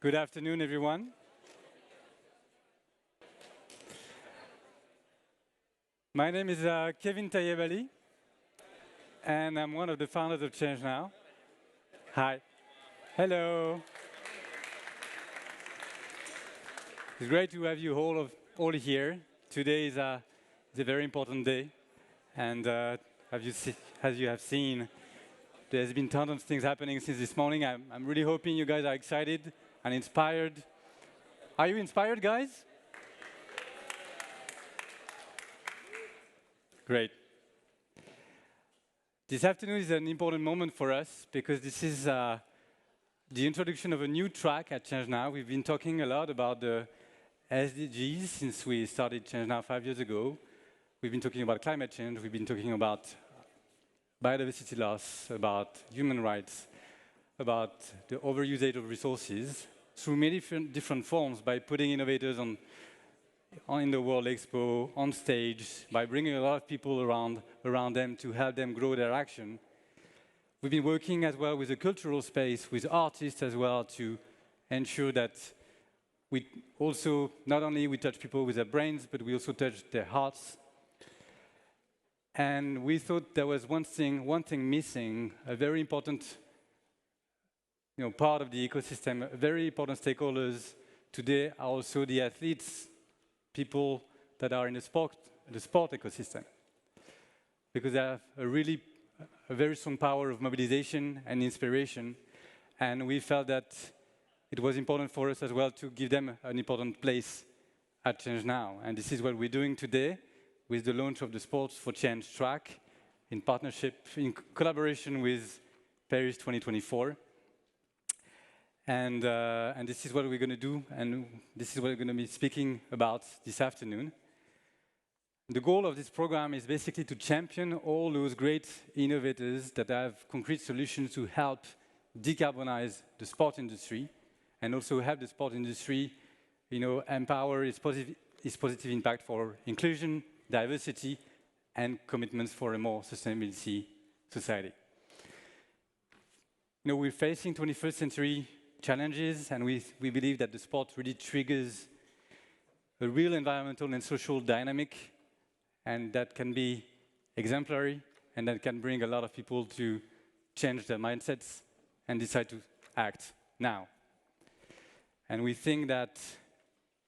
Good afternoon, everyone. My name is Kevin Tayebali, and I'm one of the founders of Change Now. Hi. Hello. It's great to have you all here. Today is a very important day, and as you have seen, there's been tons of things happening since this morning. I'm really hoping you guys are excited and inspired. Are you inspired, guys? Great. This afternoon is an important moment for us because this is the introduction of a new track at Change Now. We've been talking a lot about the SDGs since we started Change Now 5 years ago. We've been talking about climate change. We've been talking about biodiversity loss, about human rights, about the overusage of resources through many different forms by putting innovators in the World Expo, on stage, by bringing a lot of people around them to help them grow their action. We've been working as well with the cultural space, with artists as well, to ensure that we also, not only we touch people with their brains, but we also touch their hearts. And we thought there was one thing missing, a very important part of the ecosystem. Very important stakeholders today are also the athletes, people that are in the sport ecosystem, because they have a very strong power of mobilization and inspiration, and we felt that it was important for us as well to give them an important place at Change Now. And this is what we're doing today with the launch of the Sports for Change track in collaboration with Paris 2024. And this is what we're going to do, and this is what we're going to be speaking about this afternoon. The goal of this program is basically to champion all those great innovators that have concrete solutions to help decarbonize the sport industry, and also have the sport industry, empower its positive impact for inclusion, diversity, and commitments for a more sustainable society. We're facing 21st century challenges, and we believe that the sport really triggers a real environmental and social dynamic, and that can be exemplary, and that can bring a lot of people to change their mindsets and decide to act now. And we think that,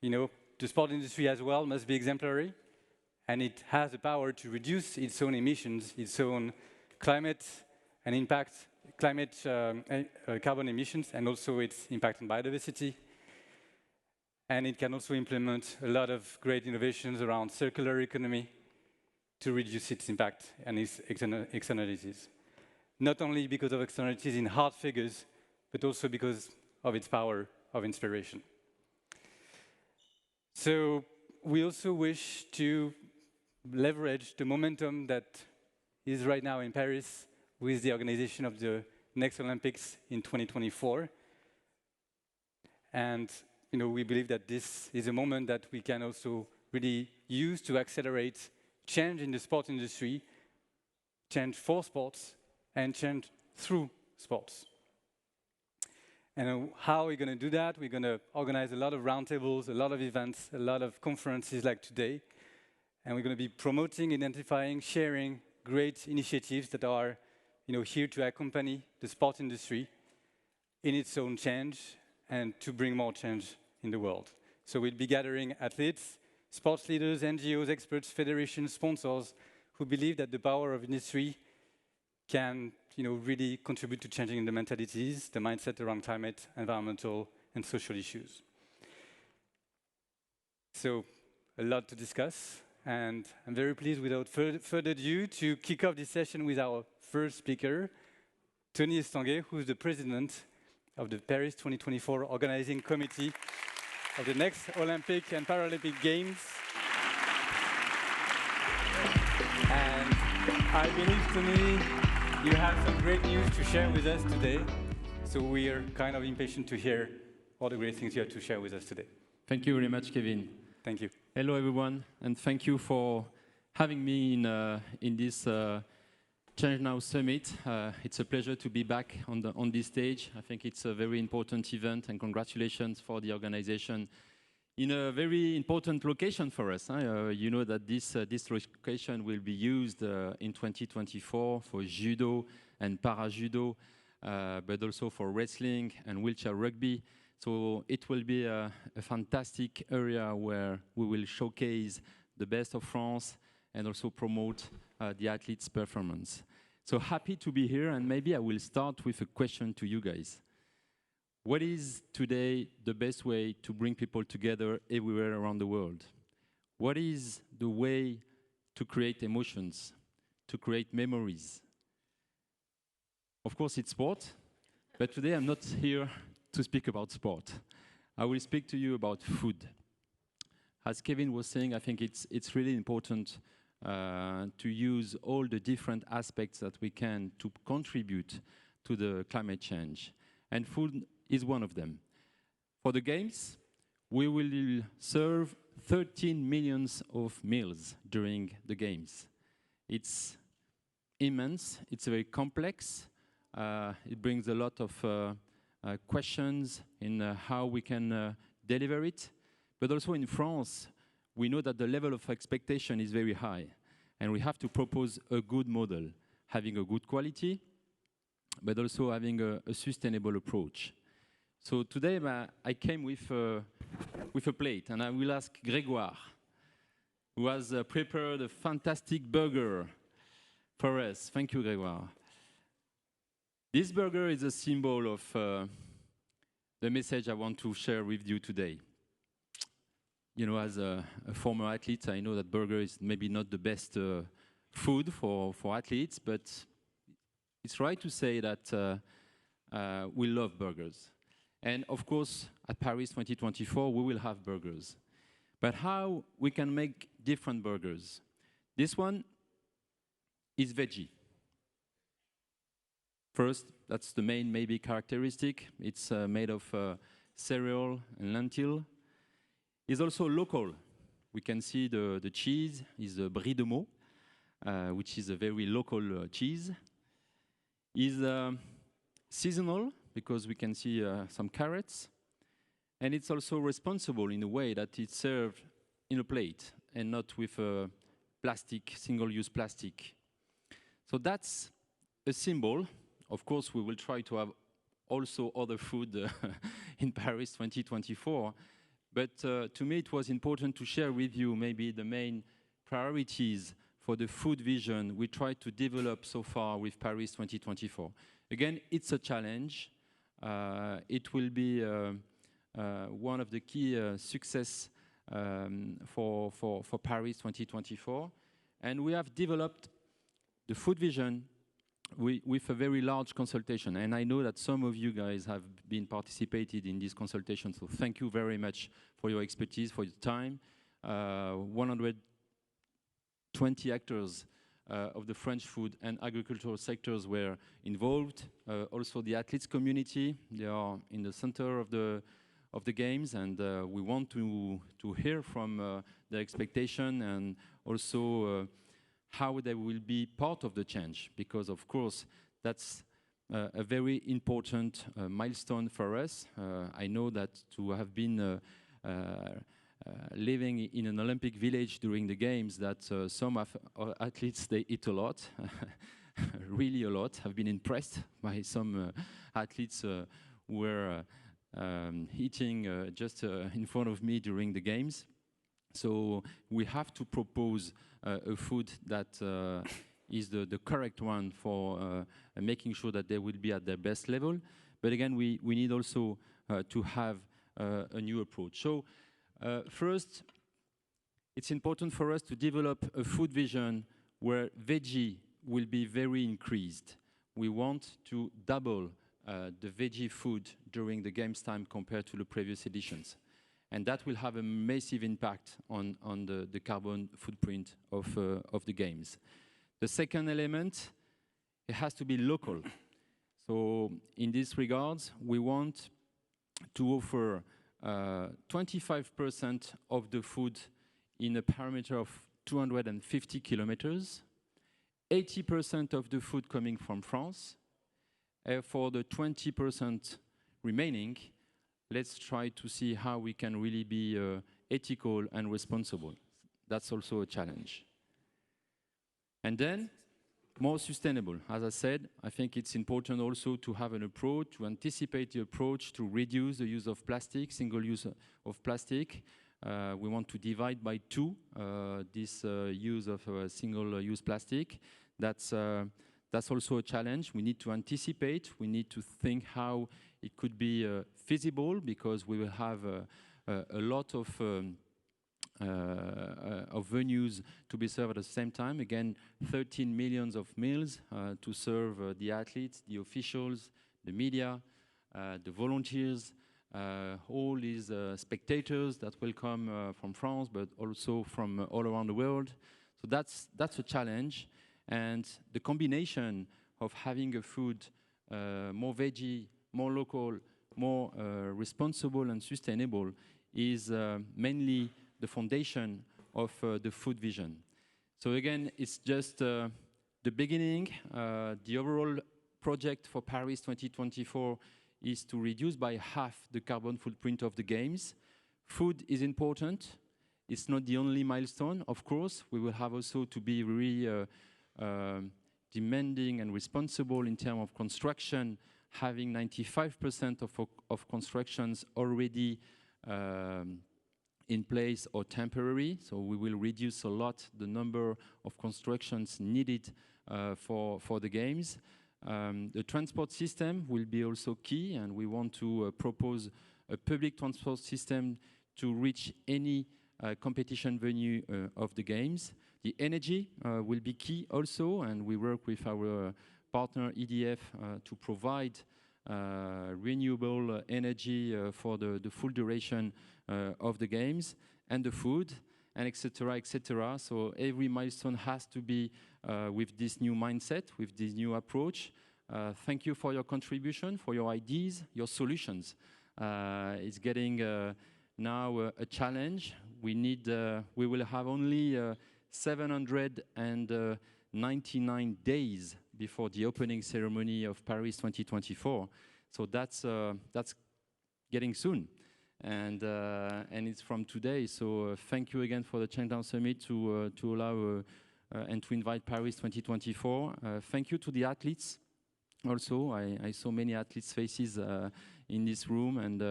the sport industry as well must be exemplary, and it has the power to reduce its own emissions, its own climate and impact, carbon emissions, and also its impact on biodiversity. And it can also implement a lot of great innovations around circular economy to reduce its impact and its externalities. Not only because of externalities in hard figures, but also because of its power of inspiration. So we also wish to leverage the momentum that is right now in Paris with the organization of the next Olympics in 2024. And we believe that this is a moment that we can also really use to accelerate change in the sport industry, change for sports, and change through sports. And how are we going to do that? We're going to organize a lot of roundtables, a lot of events, a lot of conferences like today. And we're going to be promoting, identifying, sharing great initiatives that are here to accompany the sport industry in its own change and to bring more change in the world. So we'll be gathering athletes, sports leaders, NGOs, experts, federations, sponsors who believe that the power of industry can really contribute to changing the mentalities, the mindset around climate, environmental, and social issues. So a lot to discuss, and I'm very pleased, without further ado, to kick off this session with our first speaker, Tony Estanguet, who is the president of the Paris 2024 Organizing Committee of the next Olympic and Paralympic Games. And I believe, Tony, you have some great news to share with us today. So we are kind of impatient to hear all the great things you have to share with us today. Thank you very much, Kevin. Thank you. Hello, everyone, and thank you for having me in this Change Now Summit. It's a pleasure to be back on this stage. I think it's a very important event, and congratulations for the organization in a very important location for us. You know that this location will be used in 2024 for judo and para-judo, but also for wrestling and wheelchair rugby. So it will be a fantastic area where we will showcase the best of France and also promote the athletes' performance. So happy to be here, and maybe I will start with a question to you guys. What is today the best way to bring people together everywhere around the world? What is the way to create emotions, to create memories? Of course, it's sport, but today I'm not here to speak about sport. I will speak to you about food. As Kevin was saying, I think it's really important to use all the different aspects that we can to contribute to the climate change. And food is one of them. For the Games, we will serve 13 million of meals during the Games. It's immense, it's very complex, it brings a lot of questions in how we can deliver it. But also in France, we know that the level of expectation is very high, and we have to propose a good model, having a good quality, but also having a sustainable approach. So today I came with a plate, and I will ask Grégoire, who has prepared a fantastic burger for us. Thank you, Grégoire. This burger is a symbol of the message I want to share with you today. You know, as a former athlete, I know that burger is maybe not the best food for athletes, but it's right to say that we love burgers. And of course, at Paris 2024, we will have burgers. But how we can make different burgers? This one is veggie. First, that's the main maybe characteristic. It's made of cereal and lentil. It's also local. We can see the cheese is a brie de Meaux, which is a very local cheese. It's seasonal because we can see some carrots. And it's also responsible in a way that it's served in a plate and not with plastic, single-use plastic. So that's a symbol. Of course, we will try to have also other food in Paris 2024. But to me, it was important to share with you maybe the main priorities for the food vision we tried to develop so far with Paris 2024. Again, it's a challenge. It will be one of the key success for Paris 2024. And we have developed the food vision with a very large consultation. And I know that some of you guys have been participated in this consultation, so thank you very much for your expertise, for your time. 120 actors of the French food and agricultural sectors were involved. Also the athletes community, they are in the center of the Games, and we want to hear from their expectation and also how they will be part of the change, because of course that's a very important milestone for us. I know that to have been living in an Olympic village during the Games, that some athletes, they eat a lot, really a lot. I've been impressed by some athletes who were eating just in front of me during the Games. So we have to propose a food that is the correct one for making sure that they will be at their best level. But again, we need also to have a new approach. So first, it's important for us to develop a food vision where veggie will be very increased. We want to double the veggie food during the Games time compared to the previous editions. And that will have a massive impact on the carbon footprint of the Games. The second element, it has to be local. So in this regards, we want to offer 25% of the food in a parameter of 250 kilometers, 80% of the food coming from France. For the 20% remaining, let's try to see how we can really be ethical and responsible. That's also a challenge. And then, more sustainable. As I said, I think it's important also to have an approach, to anticipate the approach to reduce the use of plastic, single use of plastic. We want to divide by 2 this use of single-use plastic. That's also a challenge. We need to anticipate. We need to think how it could be feasible, because we will have a lot of venues to be served at the same time. Again, 13 million of meals to serve the athletes, the officials, the media, the volunteers, all these spectators that will come from France, but also from all around the world. So that's a challenge. And the combination of having a food more veggie, more local, more responsible and sustainable is mainly the foundation of the food vision. So again, it's just the beginning. The overall project for Paris 2024 is to reduce by half the carbon footprint of the Games. Food is important. It's not the only milestone, of course. We will have also to be really demanding and responsible in terms of construction, having 95% of constructions already in place or temporary. So we will reduce a lot the number of constructions needed for the Games. The transport system will be also key, and we want to propose a public transport system to reach any competition venue of the Games. The energy will be key also, and we work with our partner EDF to provide renewable energy for the full duration of the Games, and the food, and etc., etc. So every milestone has to be with this new mindset, with this new approach. Thank you for your contribution, for your ideas, your solutions. It's getting now a challenge. We will have only 799 days before the opening ceremony of Paris 2024. So that's getting soon, and it's from today. So thank you again for the Chengdu Summit to allow and to invite Paris 2024. Thank you to the athletes. Also, I saw many athletes' faces in this room, and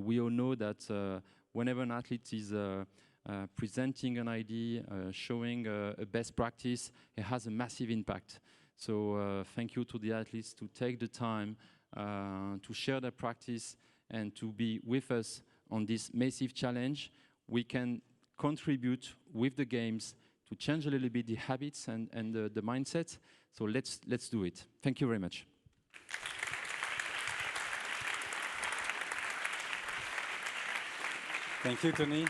we all know that whenever an athlete is presenting an idea, showing a best practice, it has a massive impact. So thank you to the athletes to take the time to share their practice and to be with us on this massive challenge. We can contribute with the Games to change a little bit the habits and the mindset. So let's do it. Thank you very much. Thank you, Tony.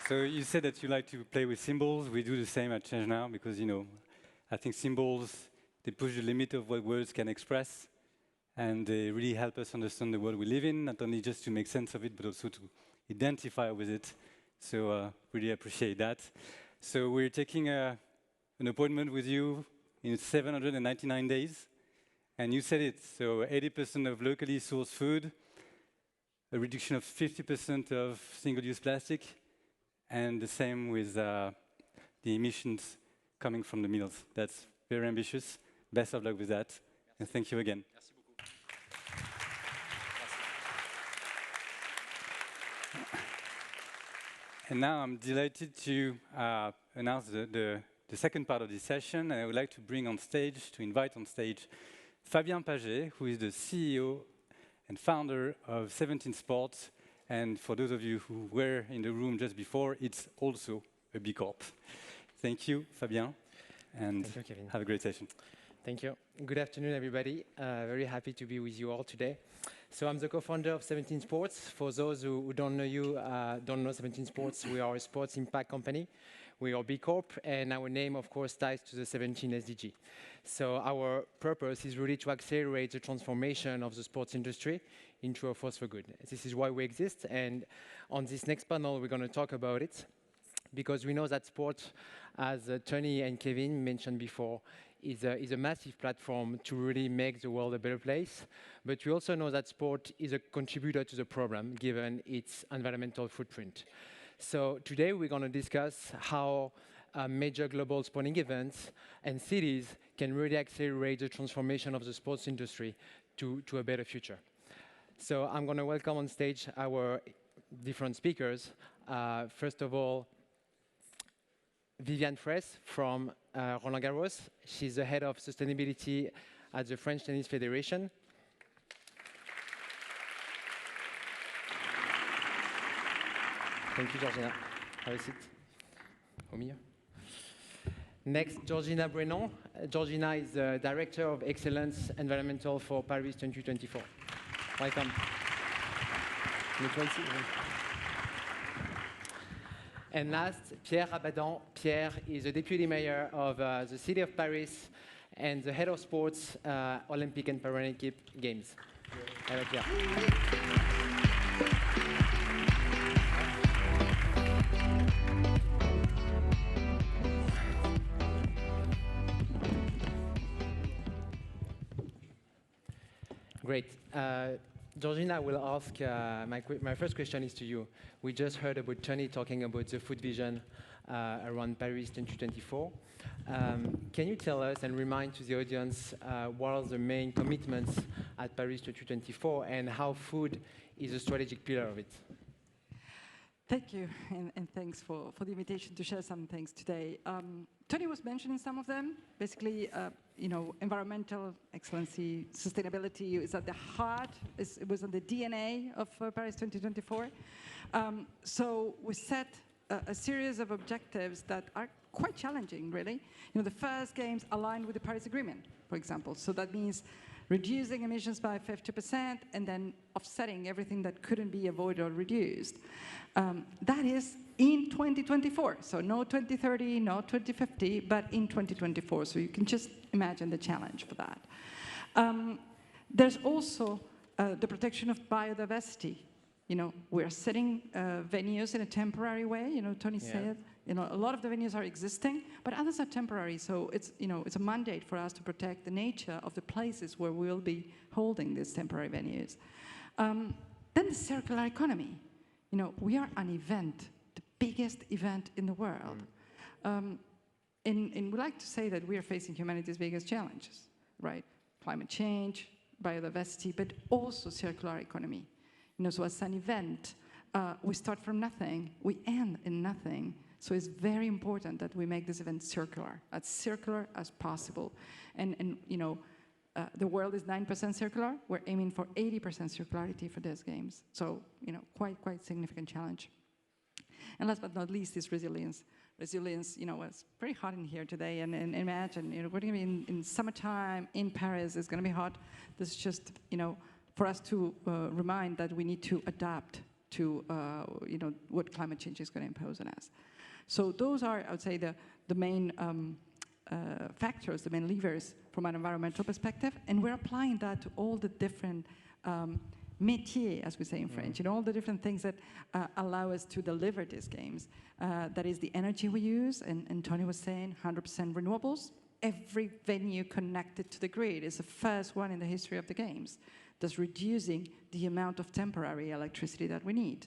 So you said that you like to play with symbols. We do the same at Change Now because, I think symbols, they push the limit of what words can express, and they really help us understand the world we live in, not only just to make sense of it, but also to identify with it. So really appreciate that. So we're taking an appointment with you in 799 days, and you said it, so 80% of locally sourced food, a reduction of 50% of single-use plastic, and the same with the emissions coming from the mills. That's very ambitious. Best of luck with that, and thank you again. Merci beaucoup. And now I'm delighted to announce the second part of this session. And I would like to bring on stage, to invite on stage, Fabien Paget, who is the CEO and founder of 17 Sports. And for those of you who were in the room just before, it's also a B Corp. Thank you, Fabien, and Thank you, Kevin. have a great session. Thank you. Good afternoon, everybody. Very happy to be with you all today. So I'm the co-founder of 17 Sports. For those who don't know 17 Sports, we are a sports impact company. We are B Corp, and our name, of course, ties to the 17 SDG. So our purpose is really to accelerate the transformation of the sports industry into a force for good. This is why we exist, and on this next panel, we're going to talk about it. because we know that sport, as Tony and Kevin mentioned before, is a massive platform to really make the world a better place. But we also know that sport is a contributor to the problem, given its environmental footprint. So today we're going to discuss how major global sporting events and cities can really accelerate the transformation of the sports industry to a better future. So I'm going to welcome on stage our different speakers. First of all, Viviane Fraisse from Roland-Garros. She's the head of sustainability at the French Tennis Federation. Thank you, Georgina. Have a seat. Au milieu. Next, Georgina Brennan. Georgina is the Director of Excellence Environmental for Paris 2024. Welcome. And last, Pierre Rabadan. Pierre is the Deputy Mayor of the City of Paris and the Head of Sports, Olympic and Paralympic Games. Hello, Pierre. Great. Georgina, I will ask, my first question is to you. We just heard about Tony talking about the food vision around Paris 2024. Can you tell us and remind to the audience what are the main commitments at Paris 2024 and how food is a strategic pillar of it? Thank you, and thanks for the invitation to share some things today. Tony was mentioning some of them. Basically, environmental excellency, sustainability is at the heart. It was on the DNA of Paris 2024. So we set a series of objectives that are quite challenging, really. The first games aligned with the Paris Agreement, for example. So that means reducing emissions by 50% and then offsetting everything that couldn't be avoided or reduced. That is in 2024. So no 2030, no 2050, but in 2024. So you can just imagine the challenge for that. There's also the protection of biodiversity. We're setting venues in a temporary way. Tony said, a lot of the venues are existing, but others are temporary. So it's a mandate for us to protect the nature of the places where we'll be holding these temporary venues. Then the circular economy. We are an event, the biggest event in the world. And we like to say that we are facing humanity's biggest challenges, right? Climate change, biodiversity, but also circular economy. So as an event, we start from nothing, we end in nothing. So it's very important that we make this event circular as possible. And the world is 9% circular. We're aiming for 80% circularity for these games. So, quite significant challenge. And last but not least is resilience. Resilience, it's pretty hot in here today. And imagine, we're going to be in summertime in Paris. It's going to be hot. This is just, for us to remind that we need to adapt to, what climate change is going to impose on us. So those are, I would say, the main factors, the main levers from an environmental perspective, and we're applying that to all the different métiers, as we say in French, all the different things that allow us to deliver these games. That is the energy we use, and Tony was saying 100% renewables. Every venue connected to the grid is the first one in the history of the games, thus reducing the amount of temporary electricity that we need.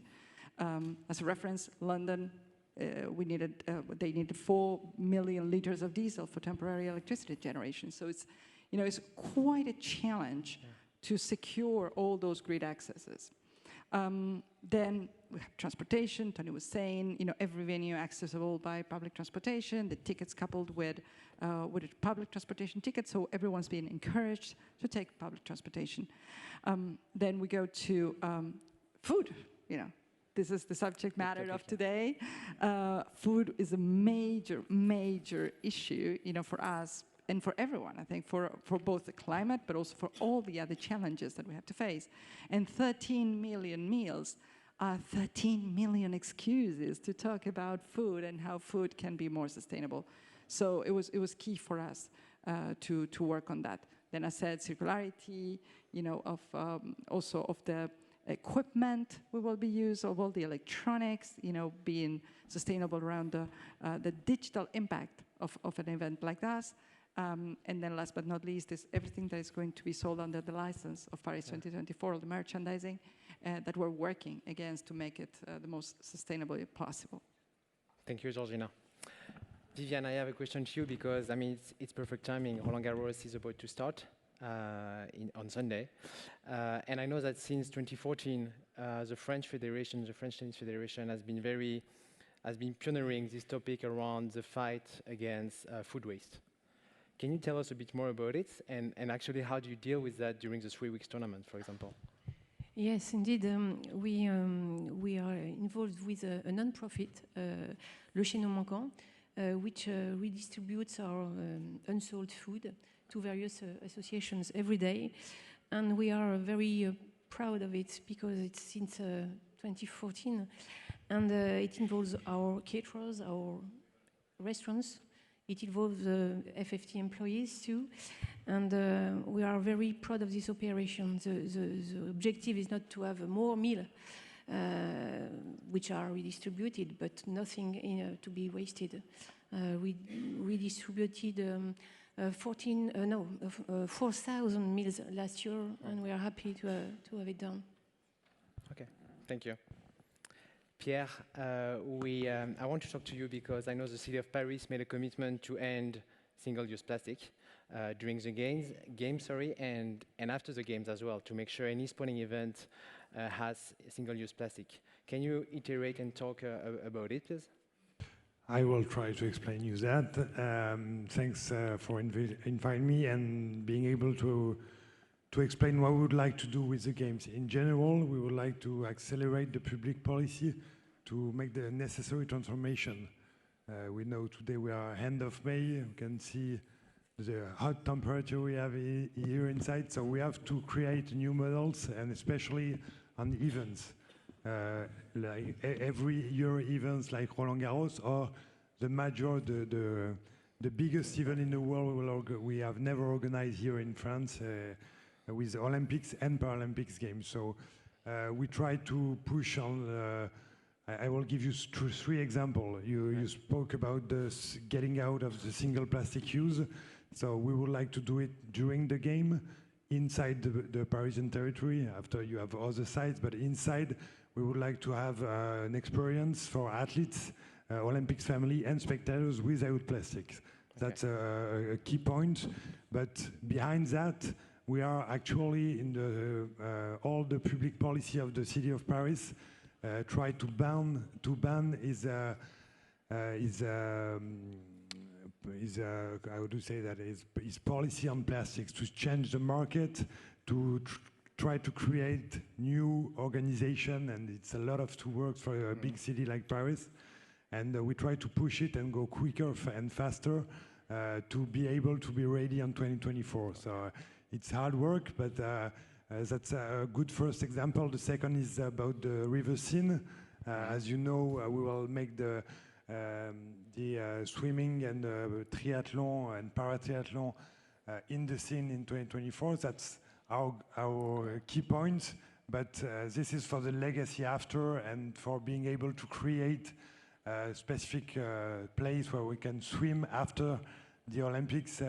As a reference, London, they needed 4 million liters of diesel for temporary electricity generation. So it's quite a challenge to secure all those grid accesses. Then we have transportation. Tony was saying, every venue accessible by public transportation. The tickets coupled with a public transportation ticket, so everyone's being encouraged to take public transportation. Then we go to food. This is the subject matter of today. Food is a major, major issue, for us and for everyone, I think, for both the climate, but also for all the other challenges that we have to face. And 13 million meals are 13 million excuses to talk about food and how food can be more sustainable. So it was key for us to work on that. Then I said circularity, also of the equipment we will be used, of all the electronics, you know, being sustainable around the digital impact of an event like that. And then last but not least is everything that is going to be sold under the license of Paris 2024, the merchandising that we're working against to make it the most sustainable possible. Thank you, Georgina. Viviane, I have a question to you because, I mean, it's perfect timing. Roland-Garros is about to start on Sunday. And I know that since 2014, the French Tennis Federation has been pioneering this topic around the fight against food waste. Can you tell us a bit more about it? And actually, how do you deal with that during the 3-week tournament, for example? Yes, indeed. We are involved with a non-profit, Le Chaînon Manquant, which redistributes our unsold food to various associations every day. And we are very proud of it because it's since 2014. And it involves our caterers, our restaurants. It involves FFT employees too. And we are very proud of this operation. The objective is not to have more meal which are redistributed, but nothing to be wasted. We redistributed 4,000 meals last year, and we are happy to have it done. Okay, thank you. Pierre, I want to talk to you because I know the city of Paris made a commitment to end single-use plastic during the games, and after the games as well, to make sure any sporting event has single-use plastic. Can you iterate and talk about it, please? I will try to explain you that. Thanks for inviting me and being able to explain what we would like to do with the games. In general, we would like to accelerate the public policy to make the necessary transformation. We know today we are end of May. You can see the hot temperature we have here inside. So we have to create new models, and especially on events. Like every year events like Roland-Garros or the biggest event in the world we have never organized here in France with Olympics and Paralympics games. So we try to push on, I will give you three examples. You spoke about getting out of the single plastic use. So we would like to do it during the game, inside the Parisian territory, after you have other sites, but inside we would like to have an experience for athletes, Olympics family and spectators without plastics. Okay. That's a key point. But behind that, we are actually in all the public policy of the city of Paris try to ban how to say that is policy on plastics, to change the market, to try to create new organization, and it's a lot of work for a big city like Paris. And we try to push it and go quicker and faster to be able to be ready on 2024. So it's hard work, but that's a good first example. The second is about the river Seine. As you know, we will make the swimming and triathlon and paratriathlon in the Seine in 2024. That's our key point. But this is for the legacy after, and for being able to create a specific place where we can swim after the Olympics,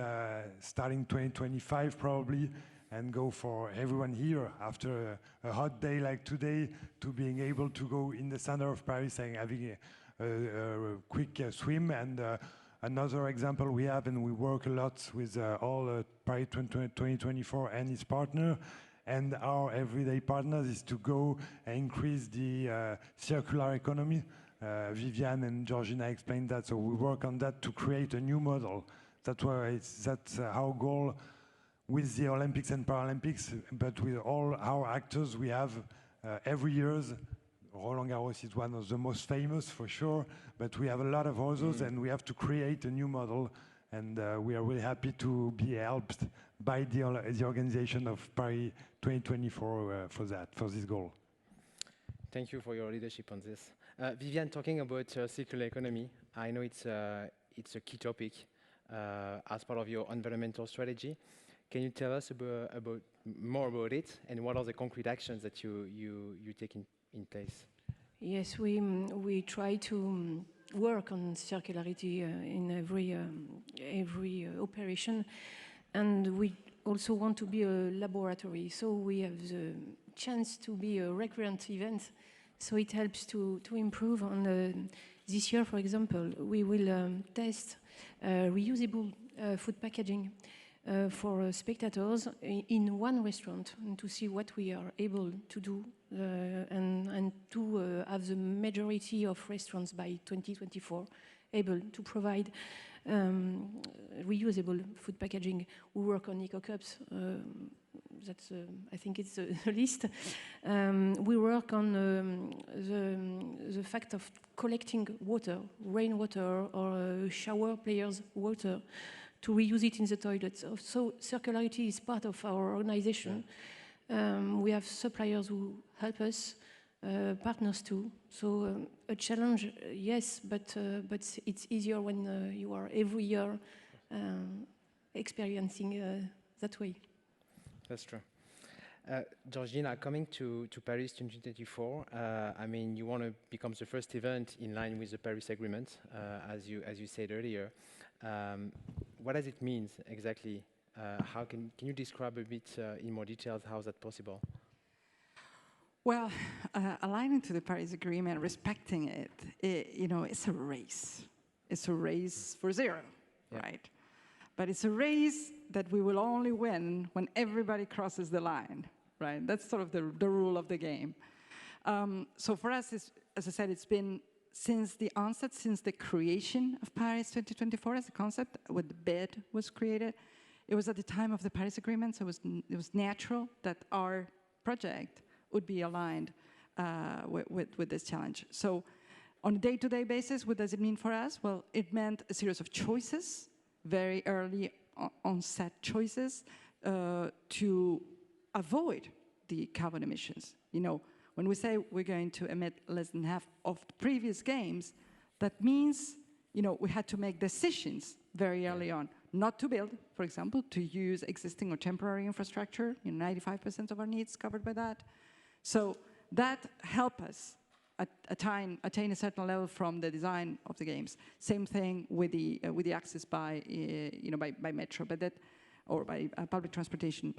starting 2025 probably, and go for everyone here after a hot day like today, to being able to go in the center of Paris and having a quick swim. And another example we have, and we work a lot with all Paris 2024 and its partner, and our everyday partners, is to go and increase the circular economy. Viviane and Georgina explained that, so we work on that to create a new model. That's our goal with the Olympics and Paralympics, but with all our actors we have every year. Roland-Garros is one of the most famous for sure, but we have a lot of others, and we have to create a new model, and we are really happy to be helped by the organization of Paris 2024 for this goal. Thank you for your leadership on this. Viviane, talking about circular economy, I know it's a key topic as part of your environmental strategy. Can you tell us about more about it, and what are the concrete actions that you take in place? Yes, we try to work on circularity in every operation, and we also want to be a laboratory. So we have the chance to be a recurrent event. So it helps to improve on this year, for example, we will test reusable food packaging for spectators in one restaurant, and to see what we are able to do and to have the majority of restaurants by 2024 able to provide reusable food packaging. We work on eco-cups. That's, I think it's the list. We work on the fact of collecting water, rainwater or shower players' water, to reuse it in the toilets. So circularity is part of our organization. We have suppliers who help us, partners too. So a challenge, yes, but it's easier when you are every year experiencing that way. That's true. Georgina, coming to Paris 2024, I mean, you want to become the first event in line with the Paris Agreement, as you said earlier. What does it mean exactly? How can you describe a bit in more details how is that possible? Well, aligning to the Paris Agreement, respecting it, you know, it's a race. It's a race for zero, right? But it's a race that we will only win when everybody crosses the line, right? That's sort of the rule of the game. So for us, as I said, it's been since the onset, since the creation of Paris 2024 as a concept, when the bid was created. It was at the time of the Paris Agreement, so it was natural that our project would be aligned with this challenge. So on a day-to-day basis, what does it mean for us? Well, it meant a series of choices, very early onset choices to avoid the carbon emissions. You know, when we say we're going to emit less than half of the previous games, that means, you know, we had to make decisions very early on, not to build, for example, to use existing or temporary infrastructure. You know, 95% of our needs covered by that. So that helped us attain a certain level from the design of the games. Same thing with the access by by metro, but that or by public transportation.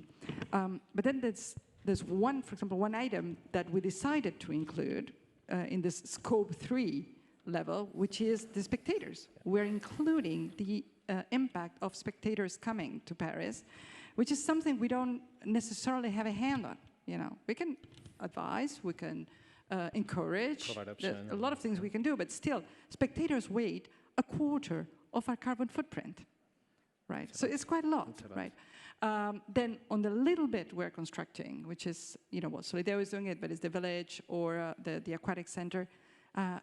But then there's one, for example, one item that we decided to include in this scope 3 level, which is the spectators. We're including the impact of spectators coming to Paris, which is something we don't necessarily have a hand on. You know, we can advise, we can encourage, a lot of things we can do, but still, spectators weigh a quarter of our carbon footprint, right? So it's quite a lot, right? Then on the little bit we're constructing, which is, you know, what Solideo is doing it, but it's the village or the aquatic center,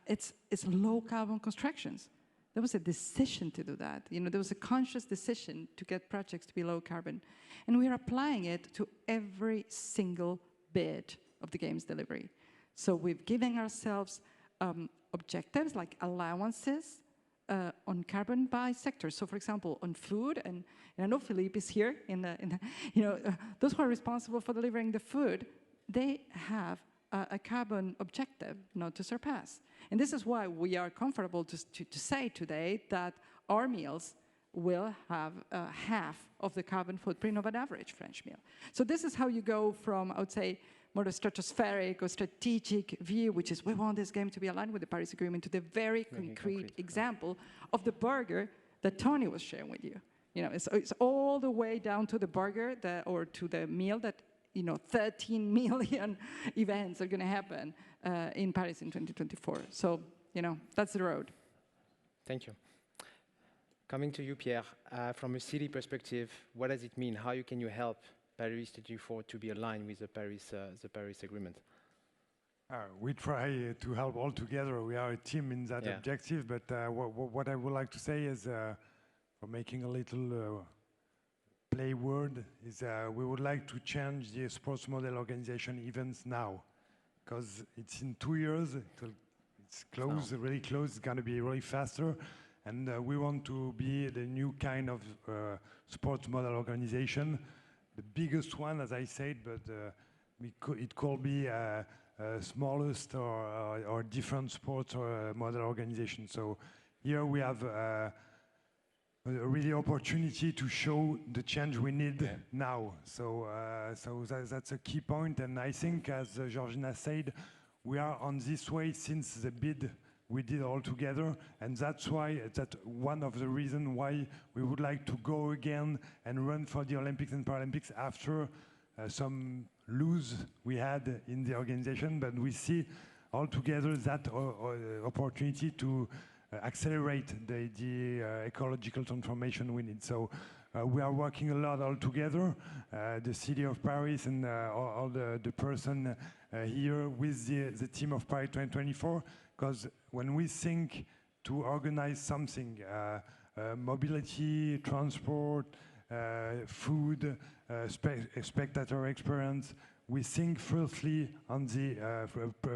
it's low carbon constructions. There was a decision to do that. You know, there was a conscious decision to get projects to be low carbon. And we are applying it to every single bit of the game's delivery. So we've given ourselves objectives like allowances on carbon by sector. So for example, on food, and I know Philippe is here, those who are responsible for delivering the food, they have a carbon objective not to surpass. And this is why we are comfortable to say today that our meals will have half of the carbon footprint of an average French meal. So this is how you go from, I would say, more a stratospheric or strategic view, which is we want this game to be aligned with the Paris Agreement, to the very concrete example of the burger that Tony was sharing with you. You know, it's all the way down to the burger or to the meal that, you know, 13 million events are going to happen in Paris in 2024. So, you know, that's the road. Thank you. Coming to you, Pierre, from a city perspective, what does it mean? How can you help Paris 2024 to be aligned with the Paris Agreement? We try to help all together. We are a team in that objective, but what I would like to say is, for making a little play word, is we would like to change the sports model organization events now, because it's in 2 years, it's close, really close, it's going to be really faster, and we want to be the new kind of sports model organization the biggest one, as I said, but it could be smallest or different sports or model organization. So here we have a really opportunity to show the change we need now. So that's a key point. And I think, as Georgina said, we are on this way since the bid we did all together, and that's one of the reasons why we would like to go again and run for the Olympics and Paralympics after some lose we had in the organization. But we see all together that opportunity to accelerate the ecological transformation we need. So we are working a lot all together, the city of Paris and all the person here with the team of Paris 2024, because when we think to organize something, mobility, transport, food, spectator experience, we think firstly on the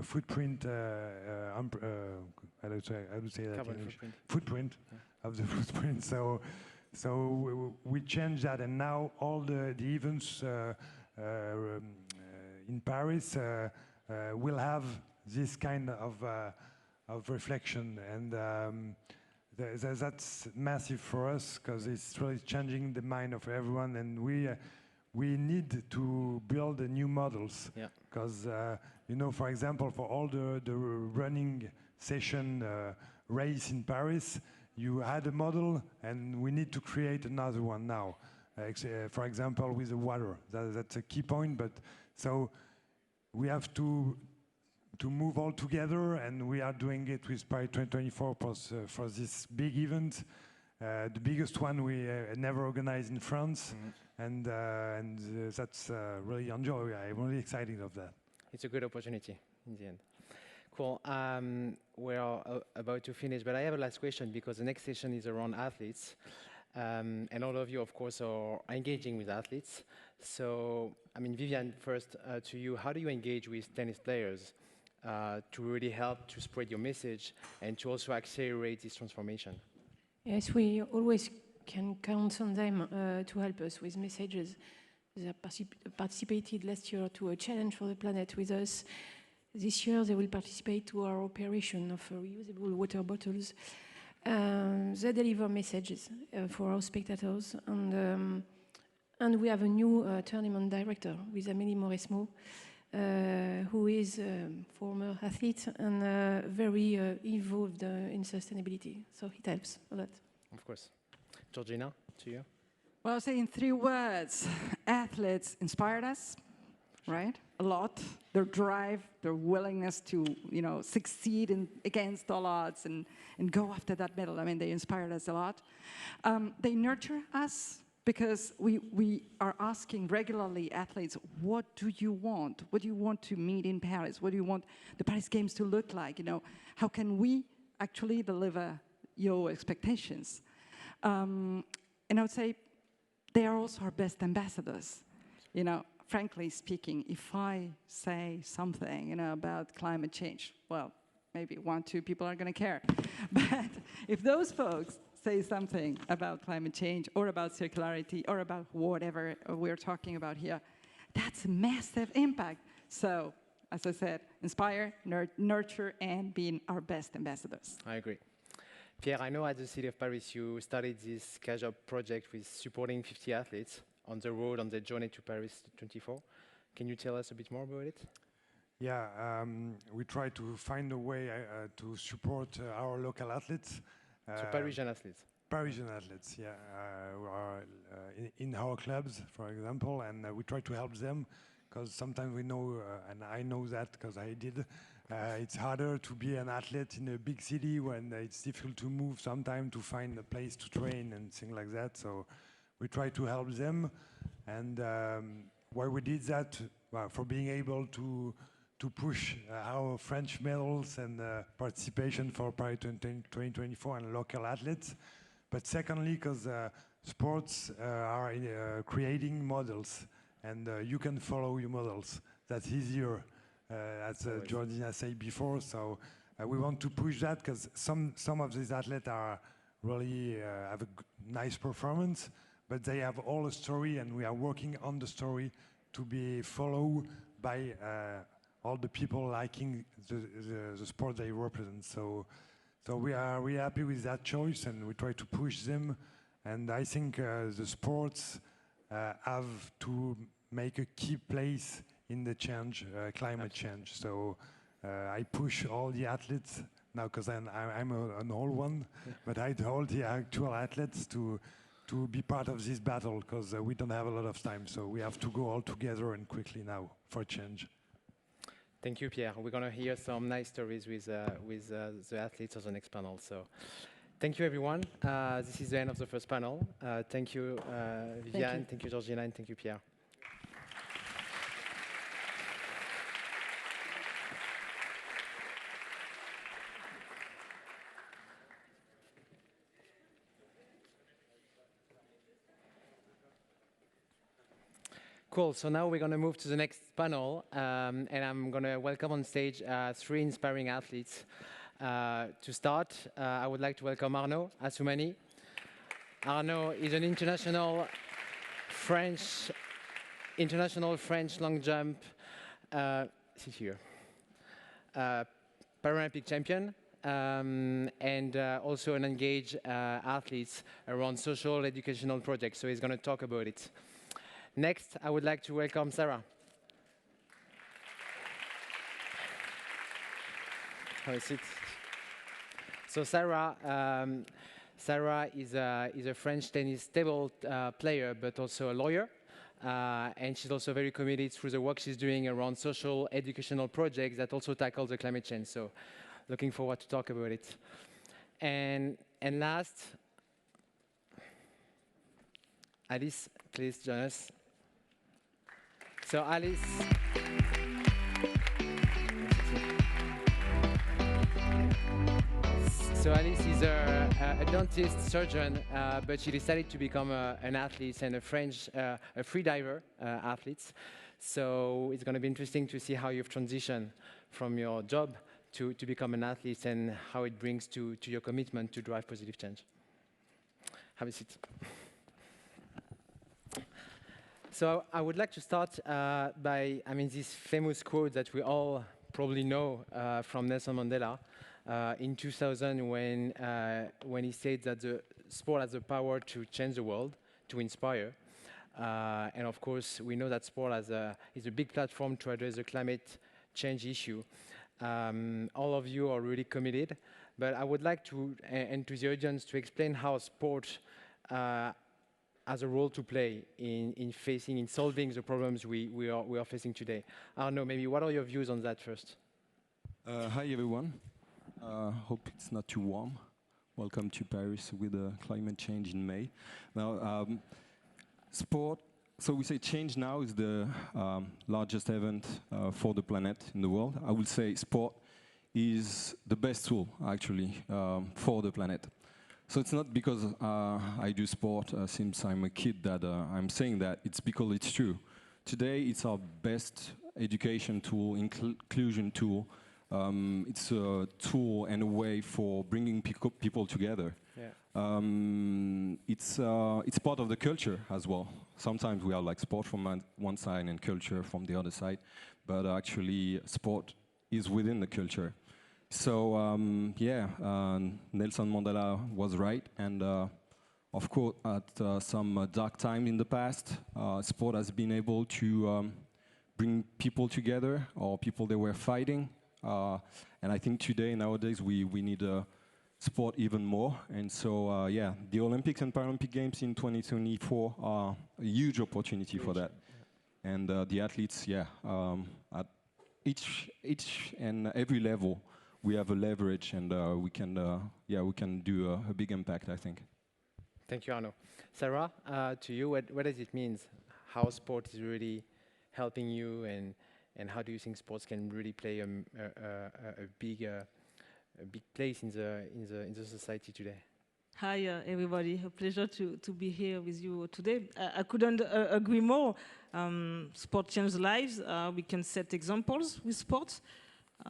footprint, I would say that Carbon in English. footprint. Of the footprint. So we changed that, and now all the events in Paris will have this kind of reflection, and that's massive for us because it's really changing the mind of everyone, and we need to build new models. Because for example, for all the running session race in Paris, you had a model, and we need to create another one now. For example, with the water, that's a key point. But so we have to move all together, and we are doing it with Paris 2024 for this big event, the biggest one we never organized in France, and that's really enjoy. I'm really excited of that. It's a good opportunity in the end. Cool. We're about to finish, but I have a last question because the next session is around athletes. And all of you, of course, are engaging with athletes. So, I mean, Viviane, first to you, how do you engage with tennis players to really help to spread your message and to also accelerate this transformation? Yes, we always can count on them to help us with messages. They participated last year to a challenge for the planet with us. This year, they will participate to our operation of reusable water bottles. They deliver messages for our spectators, and we have a new tournament director with Amélie Mauresmo, who is a former athlete and very involved in sustainability. So it helps a lot. Of course. Georgina, to you. Well, I'll say in 3 words, athletes inspired us, right? A lot. Their drive, their willingness to, succeed against all odds and go after that medal. I mean, they inspired us a lot. They nurture us because we are asking regularly athletes, what do you want? What do you want to meet in Paris? What do you want the Paris Games to look like? How can we actually deliver your expectations? And I would say they are also our best ambassadors. Frankly speaking, if I say something, about climate change, well, maybe 1, 2 people are going to care. But if those folks say something about climate change or about circularity or about whatever we're talking about here, that's a massive impact. So, as I said, inspire, nurture, and being our best ambassadors. I agree. Pierre, I know at the City of Paris you started this casual project with supporting 50 athletes on the road, on the journey to Paris 24. Can you tell us a bit more about it? Yeah, we try to find a way to support our local athletes. So Parisian athletes. Parisian athletes, yeah, who are in our clubs, for example, and we try to help them because sometimes we know, and I know that because I did, it's harder to be an athlete in a big city when it's difficult to move sometimes to find a place to train and things like that. So we try to help them, and why we did that, well, for being able to push our French medals and participation for Paris 2024 and local athletes. But secondly, because sports are creating models, and you can follow your models. That's easier, as Georgina said before. So we want to push that because some of these athletes are really have a nice performance, but they have all a story, and we are working on the story to be followed by all the people liking the sport they represent. So we are really happy with that choice, and we try to push them. And I think the sports have to make a key place in the change, climate change. So I push all the athletes now, because I'm an old one, but I told the actual athletes to be part of this battle, because we don't have a lot of time. So we have to go all together and quickly now for change. Thank you, Pierre. We're going to hear some nice stories with the athletes of the next panel. So thank you, everyone. This is the end of the first panel. Thank you, Viviane. Thank you, Georgina, and thank you, Pierre. Cool, so now we're going to move to the next panel, and I'm going to welcome on stage 3 inspiring athletes. To start, I would like to welcome Arnaud Assoumani. Arnaud is an international French long jump Paralympic champion, and also an engaged athlete around social educational projects, so he's going to talk about it. Next, I would like to welcome Sarah. Have a seat. So Sarah is a French tennis table player, but also a lawyer. And she's also very committed through the work she's doing around social educational projects that also tackle the climate change. So looking forward to talk about it. And last, Alice, please join us. So Alice is a dentist surgeon, but she decided to become an athlete and a free diver athlete. So it's going to be interesting to see how you've transitioned from your job to become an athlete, and how it brings to your commitment to drive positive change. Have a seat. So I would like to start by, this famous quote that we all probably know from Nelson Mandela in 2000, when he said that the sport has the power to change the world, to inspire. And of course, we know that sport is a big platform to address the climate change issue. All of you are really committed, but I would like to, and to the audience, to explain how sport has a role to play in solving the problems we are facing today. Arnaud, maybe what are your views on that first? Hi everyone. Hope it's not too warm. Welcome to Paris with climate change in May. Now, sport. So we say change now is the largest event for the planet in the world. I would say sport is the best tool actually for the planet. So it's not because I do sport since I'm a kid that I'm saying that. It's because it's true. Today, it's our best education tool, inclusion tool. It's a tool and a way for bringing people together. Yeah. It's part of the culture as well. Sometimes we are like sport from one side and culture from the other side, but actually sport is within the culture. So Nelson Mandela was right, and of course, at some dark time in the past, sport has been able to bring people together, or people that were fighting. And I think today, nowadays, we need sport even more. And so, the Olympics and Paralympic Games in 2024 are a huge opportunity for that. And the athletes, at each and every level, we have a leverage, and we can do a big impact, I think. Thank you, Arnaud. Sarah, to you, what does it mean? How sport is really helping you, and how do you think sports can really play a big place in the society today? Hi, everybody. A pleasure to be here with you today. I couldn't agree more. Sport changes lives. We can set examples with sports.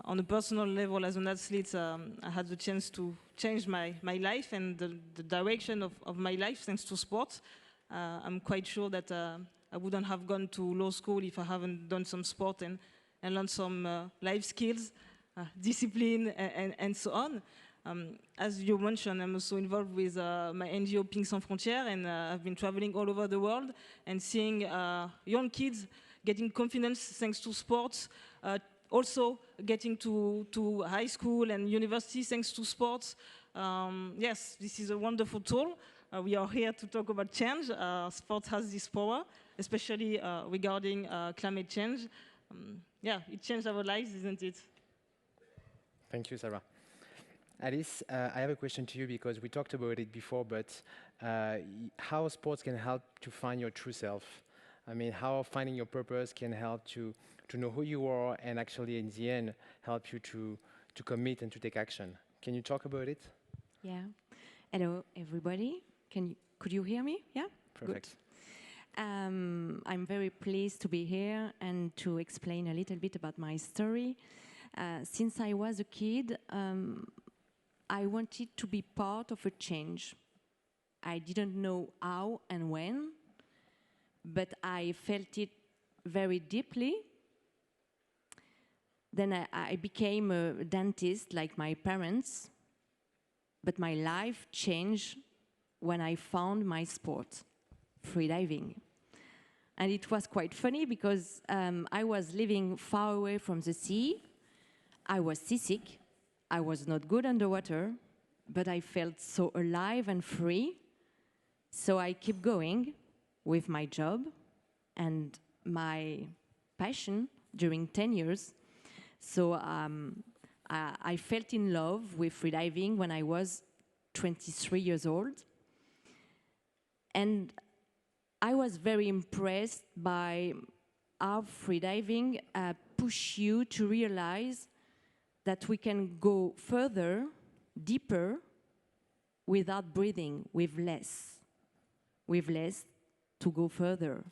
On a personal level, as an athlete, I had the chance to change my life and the direction of my life thanks to sport. I'm quite sure that I wouldn't have gone to law school if I haven't done some sport and learned some life skills, discipline, and so on. As you mentioned, I'm also involved with my NGO Pink Sans Frontières, and I've been traveling all over the world and seeing young kids getting confidence thanks to sports, also getting to high school and university thanks to sports. Yes, this is a wonderful tool. We are here to talk about change. Sport has this power, especially regarding climate change. Yeah, it changed our lives, isn't it? Thank you, Sarah. Alice, I have a question to you because we talked about it before, but how sports can help to find your true self? I mean, how finding your purpose can help to know who you are and actually, in the end, help you to commit and to take action. Can you talk about it? Yeah. Hello, everybody. Could you hear me? Yeah? Perfect. Good. I'm very pleased to be here and to explain a little bit about my story. Since I was a kid, I wanted to be part of a change. I didn't know how and when, but I felt it very deeply. Then I became a dentist like my parents, but my life changed when I found my sport, freediving. And it was quite funny because I was living far away from the sea. I was seasick. I was not good underwater, but I felt so alive and free. So I keep going with my job and my passion during 10 years. So I felt in love with freediving when I was 23 years old. And I was very impressed by how freediving pushes you to realize that we can go further, deeper, without breathing, with less to go further.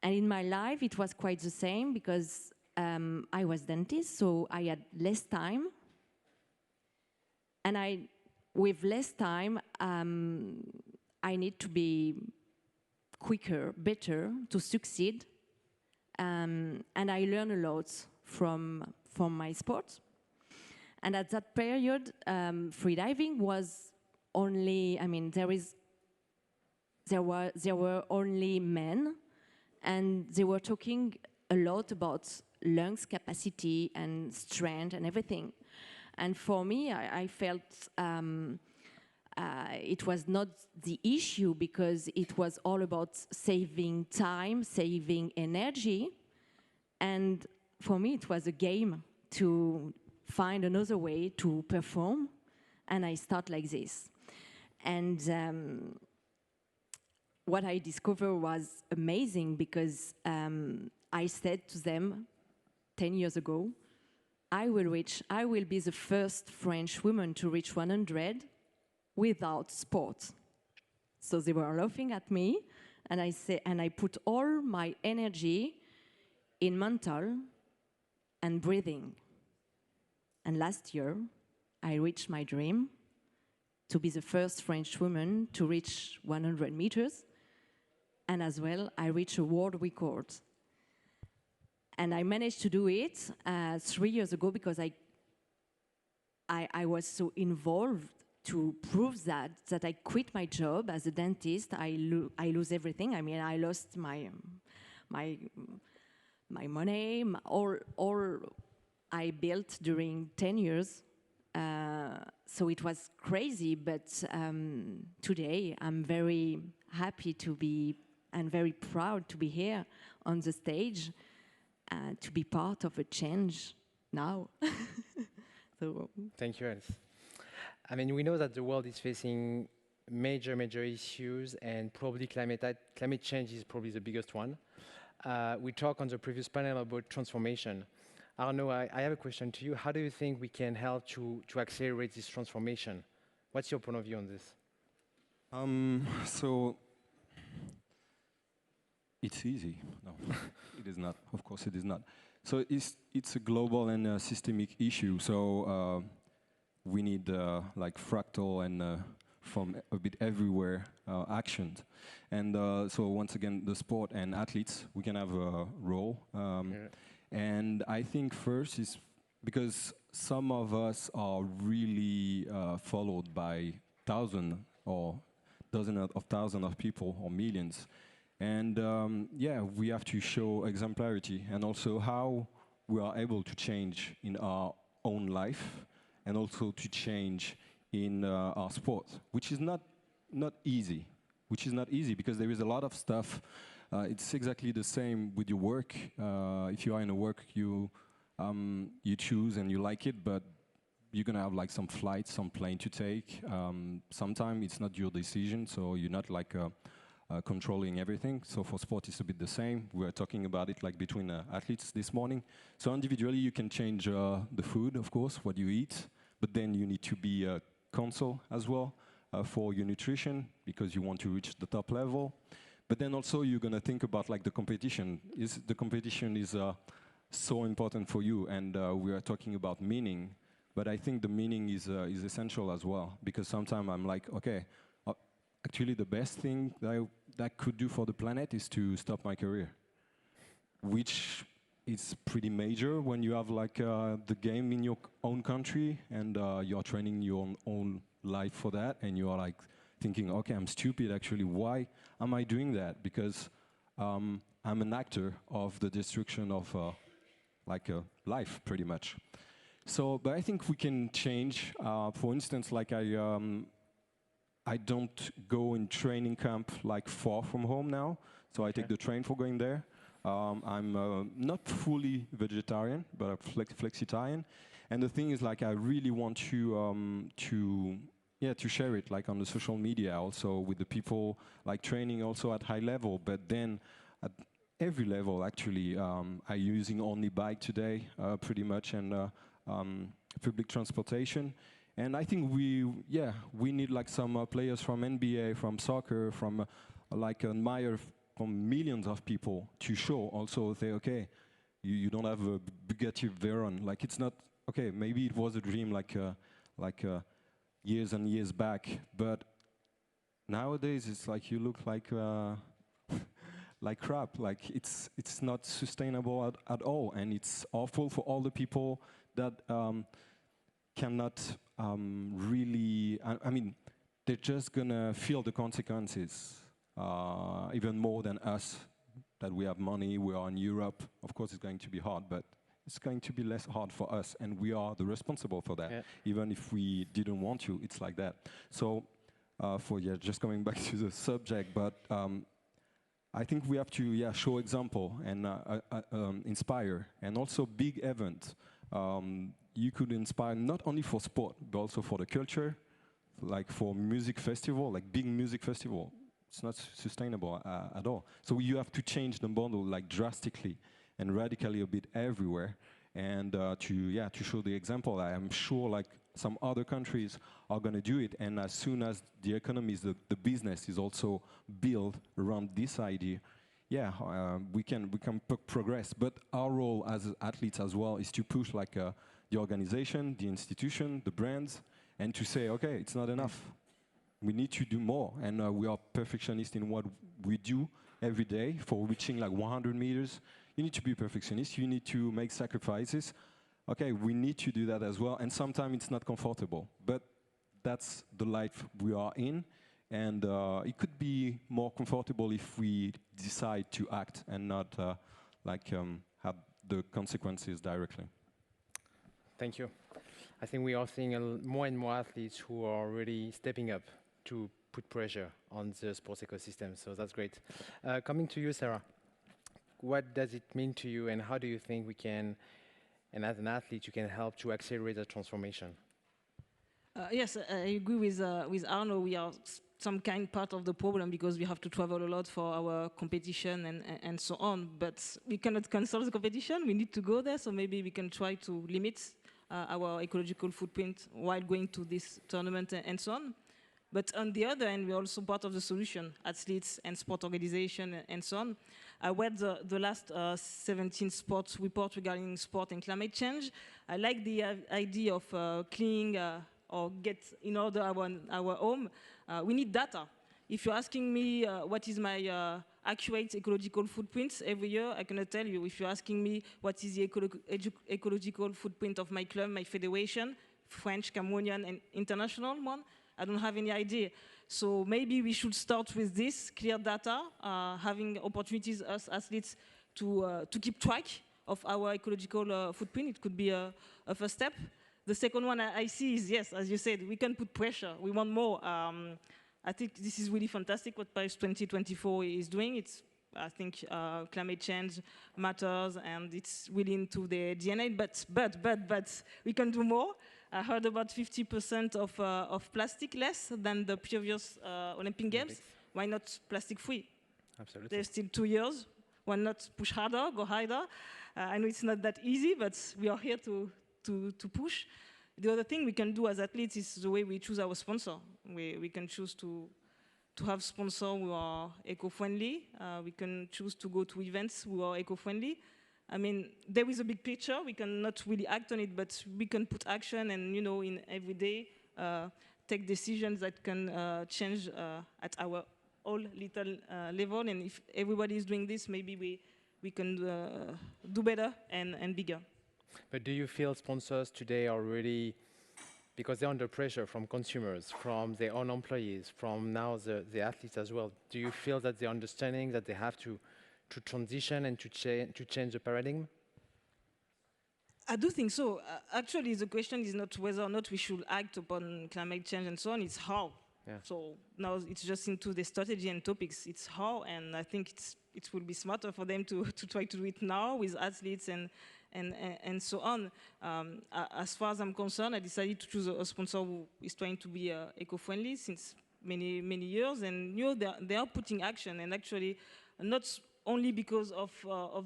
And in my life, it was quite the same because I was dentist, so I had less time. And with less time, I need to be quicker, better, to succeed. And I learned a lot from my sport. And at that period, freediving was only, I mean, there were only men, and they were talking a lot about lungs capacity and strength and everything. And for me, I felt it was not the issue because it was all about saving time, saving energy. And for me, it was a game to find another way to perform. And I start like this. And what I discovered was amazing because I said to them 10 years ago, I will be the first French woman to reach 100 without sport. So they were laughing at me, and I put all my energy in mental and breathing. And last year, I reached my dream to be the first French woman to reach 100 meters, and as well, I reached a world record. And I managed to do it 3 years ago because I was so involved to prove that I quit my job as a dentist. I lose everything. I mean, I lost my money, all I built during 10 years. So it was crazy, but today I'm very happy to be and very proud to be here on the stage. To be part of a change now. So. Thank you, Alice. I mean, we know that the world is facing major issues, and probably climate change is probably the biggest one. We talked on the previous panel about transformation. Arnaud, I have a question to you. How do you think we can help to accelerate this transformation? What's your point of view on this? So it's easy. No, it is not. Of course, it is not. So it's a global and systemic issue. So we need like fractal and from a bit everywhere actions. And so once again, the sport and athletes, we can have a role. And I think first is because some of us are really followed by thousands or dozens of thousands of people or millions. And yeah, we have to show exemplarity and also how we are able to change in our own life and also to change in our sport, which is not easy. Which is not easy because there is a lot of stuff. It's exactly the same with your work. If you are in a work, you choose and you like it, but you're gonna have like some flights, some plane to take. Sometimes it's not your decision, so you're not like controlling everything. So for sport, it's a bit the same. We were talking about it like between athletes this morning. So individually, you can change the food, of course, what you eat, but then you need to be conscious as well for your nutrition because you want to reach the top level. But then also you're gonna think about like the competition. The competition is so important for you, and we are talking about meaning. But I think the meaning is essential as well, because sometimes I'm like, okay, actually the best thing that I could do for the planet is to stop my career, which is pretty major when you have like the game in your own country and you're training your own life for that, and you are like thinking, okay, I'm stupid actually, why am I doing that? Because I'm an actor of the destruction of like a life, pretty much. So, but I think we can change. For instance, like I don't go in training camp like far from home now, so I take the train for going there. I'm not fully vegetarian, but I'm flexitarian. And the thing is, like, I really want to share it, like on the social media, also with the people, like training also at high level, but then at every level, actually. I'm using only bike today, pretty much, and public transportation. And I think we need like some players from NBA, from soccer, from like admire from millions of people to show also say, okay, you don't have a Bugatti Veyron. Like it's not, okay, maybe it was a dream like years and years back, but nowadays it's like you look like like crap. Like it's not sustainable at all, and it's awful for all the people that cannot really, I mean, they're just gonna feel the consequences even more than us, that we have money, we are in Europe. Of course it's going to be hard, but it's going to be less hard for us, and we are the responsible for that. Even if we didn't want to, it's like that. So just coming back to the subject, but I think we have to show example and inspire, and also big event. You could inspire not only for sport, but also for the culture, like for music festival, like big music festival. It's not sustainable at all. So you have to change the model like drastically and radically a bit everywhere, and to show the example. I am sure like some other countries are going to do it, and as soon as the economies, the business is also built around this idea, we can progress. But our role as athletes as well is to push like the organization, the institution, the brands, and to say, okay, it's not enough. We need to do more, and we are perfectionists in what we do every day. For reaching like 100 meters, you need to be perfectionist, you need to make sacrifices. Okay, we need to do that as well, and sometimes it's not comfortable, but that's the life we are in, and it could be more comfortable if we decide to act and not have the consequences directly. Thank you. I think we are seeing more and more athletes who are really stepping up to put pressure on the sports ecosystem, so that's great. Coming to you, Sarah, what does it mean to you, and how do you think we can, and as an athlete, you can help to accelerate the transformation? Yes, I agree with Arnaud. We are some kind part of the problem because we have to travel a lot for our competition and so on. But we cannot cancel the competition. We need to go there, so maybe we can try to limit our ecological footprint while going to this tournament and so on. But on the other hand, we're also part of the solution, athletes and sport organization and so on. I read the last 17 sports report regarding sport and climate change. I like the idea of cleaning or get in order our home, we need data. If you're asking me what is my accurate ecological footprint every year, I cannot tell you. If you're asking me what is the ecological footprint of my club, my federation, French, Cameroonian, and international one, I don't have any idea. So maybe we should start with this, clear data, having opportunities as athletes to keep track of our ecological footprint. It could be a first step. The second one I see is, yes, as you said, we can put pressure. We want more. I think this is really fantastic what Paris 2024 is doing. I think climate change matters and it's really into the DNA, but we can do more. I heard about 50% of plastic less than the previous Olympic Games. Why not plastic free? Absolutely. There's still 2 years. Why not push harder, go harder? I know it's not that easy, but we are here to push. The other thing we can do as athletes is the way we choose our sponsor. We can choose to have sponsors who are eco-friendly. We can choose to go to events who are eco-friendly. I mean, there is a big picture. We cannot really act on it, but we can put action and, in every day, take decisions that can change at our all little level. And if everybody is doing this, maybe we can do better and bigger. But do you feel sponsors today are really, because they're under pressure from consumers, from their own employees, from now the athletes as well, do you feel that they're understanding that they have to transition and to change the paradigm? I do think so. Actually, the question is not whether or not we should act upon climate change and so on, it's how. Yeah. So now it's just into the strategy and topics. It's how, and I think it will be smarter for them to try to do it now with athletes and so on. As far as I'm concerned, I decided to choose a sponsor who is trying to be eco-friendly since many years, and they are putting action, and actually not only because of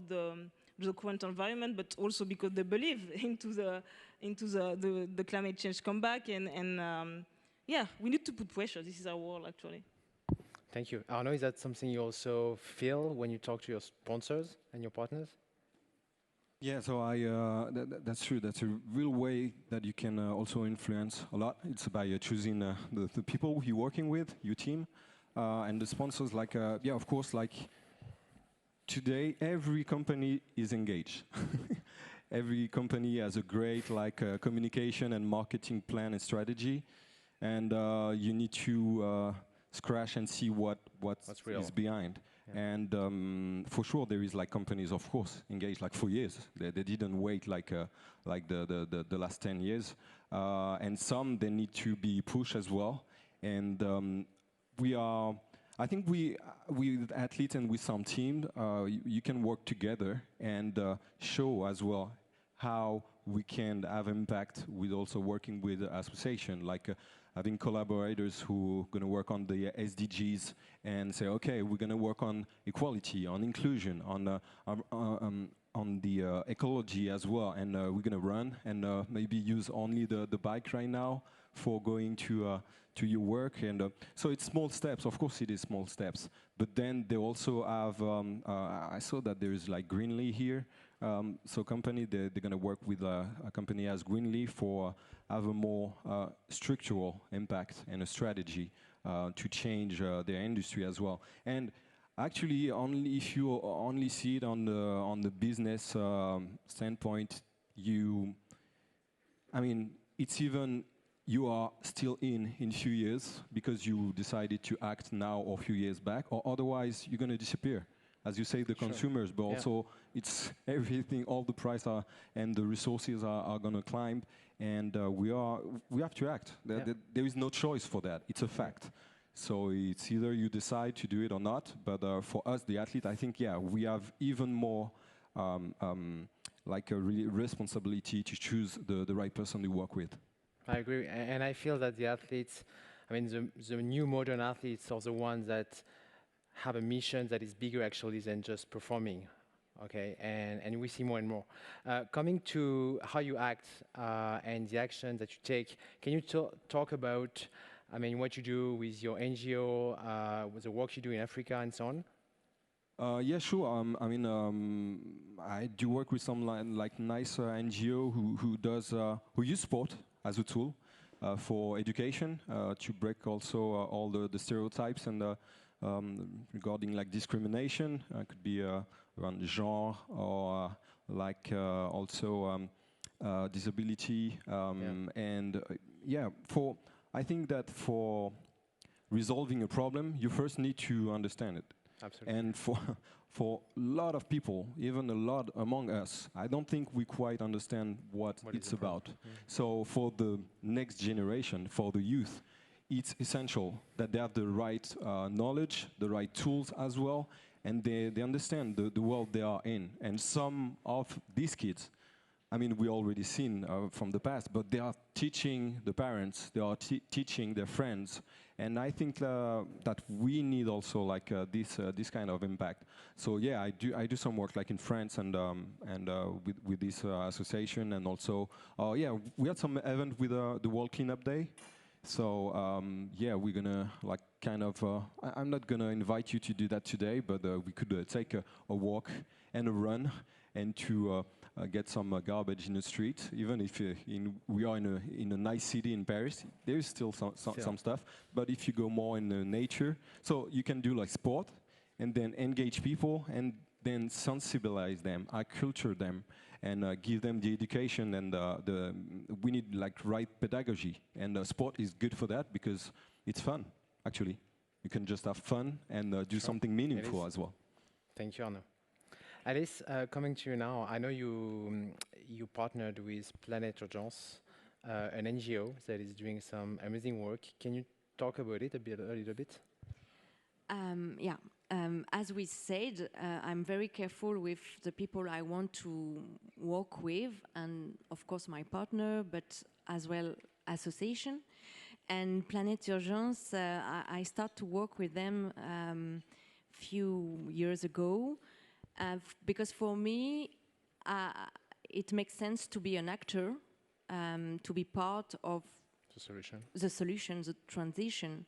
the current environment, but also because they believe into the climate change comeback and yeah, we need to put pressure. This is our world, actually. Thank you. Arnaud, is that something you also feel when you talk to your sponsors and your partners? Yeah, so that's true. That's a real way that you can also influence a lot. It's by choosing the people you're working with, your team, and the sponsors. Like, yeah, of course, like today, every company is engaged. Every company has a great communication and marketing plan and strategy. And you need to scratch and see what's is behind. Yeah. And for sure, there is companies, of course, engaged for years. They didn't wait the last 10 years. And some, they need to be pushed as well. And I think with athletes and with some team, you can work together and show as well how we can have impact with also working with the association, having collaborators who are going to work on the SDGs and say, okay, we're going to work on equality, on inclusion, on the ecology as well, and we're going to run and maybe use only the bike right now for going to your work. And so it's small steps. Of course, it is small steps. But then they also have, I saw that there is Greenly here. So company, they're going to work with a company as Greenly for have a more structural impact and a strategy to change their industry as well. And actually, only if you only see it on the business standpoint, I mean, it's even you are still in few years because you decided to act now or a few years back, or otherwise you're going to disappear. As you say, the consumers, but also it's everything, all the price and the resources are going to climb, and we have to act. There is no choice for that. It's a fact. So it's either you decide to do it or not. But for us, the athlete, I think, we have even more a responsibility to choose the right person to work with. I agree, and I feel that the athletes, I mean, the new modern athletes are the ones that have a mission that is bigger actually than just performing, okay? And we see more and more. Coming to how you act and the action that you take, can you talk about, I mean, what you do with your NGO, with the work you do in Africa and so on? Yeah, sure. I mean, I do work with some nice NGO who use sport as a tool for education, to break also all the stereotypes and regarding like discrimination, could be around genre or like also disability and I think that for resolving a problem, you first need to understand it. Absolutely. And for a lot of people, even a lot among us, I don't think we quite understand what it's about. So for the next generation, for the youth, it's essential that they have the right knowledge, the right tools as well, and they understand the world they are in. And some of these kids, I mean, we already seen from the past, but they are teaching the parents, they are teaching their friends, and I think that we need also like this kind of impact. So yeah, I do some work like in France and with this association, and also we had some event with the World Cleanup Day. So yeah, we're gonna like kind of. I'm not gonna invite you to do that today, but we could take a walk and a run, and to get some garbage in the street. Even if we are in a nice city in Paris, there is still some stuff. But if you go more in the nature, so you can do like sport, and then engage people, and then sensibilize them, culture them, and give them the education and we need like right pedagogy, and sport is good for that because it's fun. Actually, you can just have fun and do something meaningful as well. Thank you, Arnaud. Alice, coming to you now, I know you partnered with Planète Urgence, an NGO that is doing some amazing work. Can you talk about it a little bit? As we said, I'm very careful with the people I want to work with, and of course my partner, but as well association. And Planète Urgence, I started to work with them few years ago, because for me, it makes sense to be an actor, to be part of the solution, the transition.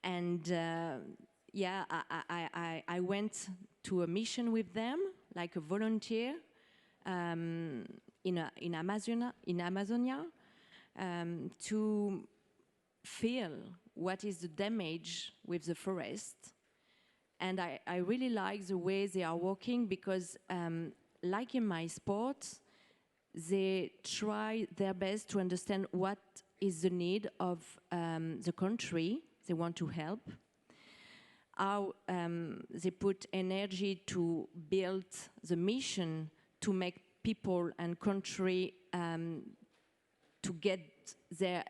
And I went to a mission with them, like a volunteer, in Amazonia, to feel what is the damage with the forest. And I really like the way they are working, because like in my sport, they try their best to understand what is the need of the country they want to help, how they put energy to build the mission to make people and country to get their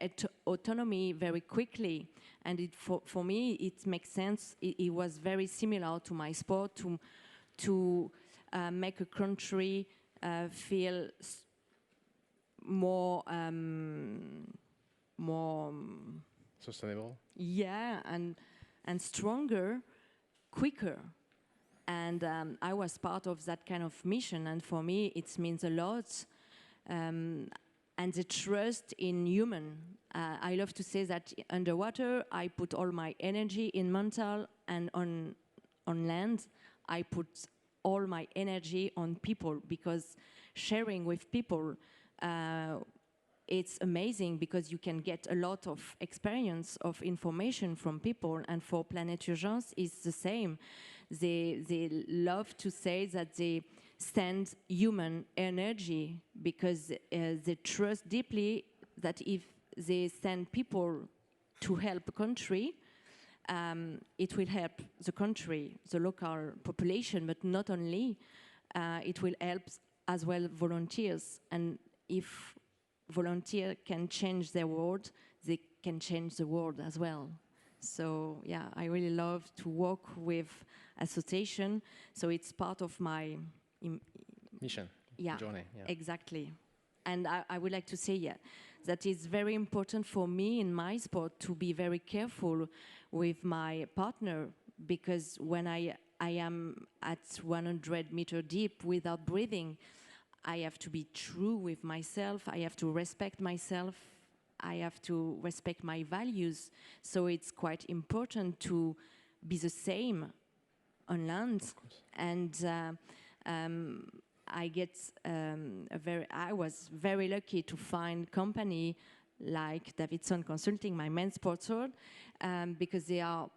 autonomy very quickly. And for me, it makes sense. It was very similar to my sport, to make a country feel more sustainable. Yeah, and stronger, quicker. And I was part of that kind of mission, and for me it means a lot. And the trust in human. I love to say that underwater I put all my energy in mental, and on land I put all my energy on people, because sharing with people, it's amazing, because you can get a lot of experience, of information from people. And for Planète Urgence, it's the same. They love to say that they send human energy, because they trust deeply that if they send people to help a country, it will help the country, the local population, but not only, it will help as well volunteers. And if volunteers can change their world, they can change the world as well. So yeah, I really love to work with association. So it's part of my mission, journey. Yeah. Exactly. And I would like to say, that it's very important for me in my sport to be very careful with my partner, because when I am at 100 meters deep without breathing, I have to be true with myself. I have to respect myself. I have to respect my values. So it's quite important to be the same on land. And I was very lucky to find company like Davidson Consulting, my main sponsor, because they are